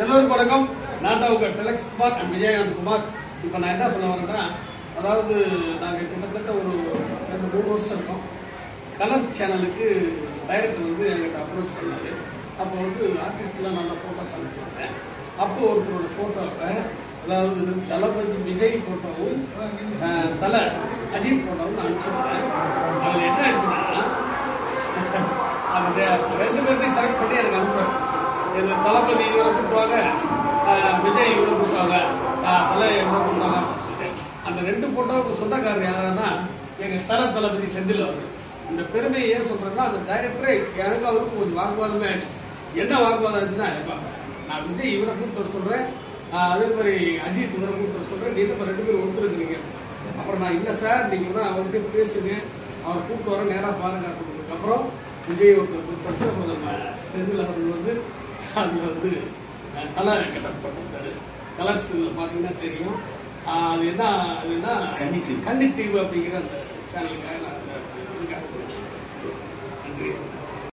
எல்லோருக்கும் வணக்கம். நான் தான் உங்க டெலக்ஸ் குமார் அண்ட் விஜயகாந்த் குமார். இப்போ நான் என்ன சொல்ல வரேன்னா, அதாவது நாங்கள் கிட்டத்தட்ட ஒரு 2-3 வருஷம் இருக்கோம். கலர்ஸ் சேனலுக்கு டைரக்டர் வந்து எங்கிட்ட அப்ரோச் பண்ணாரு. அப்போ வந்து ஆர்டிஸ்ட்லாம் நல்லா ஃபோட்டோஸ் அனுப்பிச்சிருந்தேன். அப்போ ஒருத்தரோட ஃபோட்டோவை, அதாவது தளபதி விஜய் ஃபோட்டோவும் தலை அஜித் ஃபோட்டோவும் நான் அனுப்பிச்சிருந்தேன். அதில் என்ன ஆயிடுச்சுன்னா, அந்த 2 பேர்த்தையும் செலக்ட் பண்ணி எனக்கு அனுப்புறேன். இது தளபதி இவரை கூப்பிடுவாங்க, விஜய் இவரை கூப்பிடுவாங்க, தலை இவரை கூப்பிடுவாங்க அப்படின்னு சொல்லிட்டு அந்த 2 போட்டோவுக்கு சொந்தக்காரர் யாரானா எங்கள் தளபதி செந்தில் அவர். இந்த பெருமையை ஏன் சொல்றேன்னா, அந்த டைரக்டரே எனக்கு அவருக்கு கொஞ்சம் வாக்குவாதமே ஆயிடுச்சு. என்ன வாக்குவாதம் ஆச்சுன்னா, நான் விஜய் இவரை கூப்பிட்டு சொல்றேன், அதே மாதிரி அஜித் இவரை கூப்பிட்டு சொல்றேன், நீங்க 2 பேரும் ஒருத்தருக்கிறீங்க. அப்புறம் நான் இல்லை சார், நீங்க தான் அவர்கிட்ட பேசுங்க, அவர் கூப்பிட்டு வர நேராக பாருங்க அப்படின்றதுக்கு அப்புறம் விஜய் ஒருத்தர் கூப்பிட்டு அப்புறம் நம்ம செந்தில் அவர்கள் வந்து அதில் வந்து கலர் கெட்டப் பண்ணிருக்காரு. கலர்ஸ் பார்த்தீங்கன்னா தெரியும். அது என்ன கன்னித்தீவு அப்படிங்கிற அந்த சேனலுக்காக நான்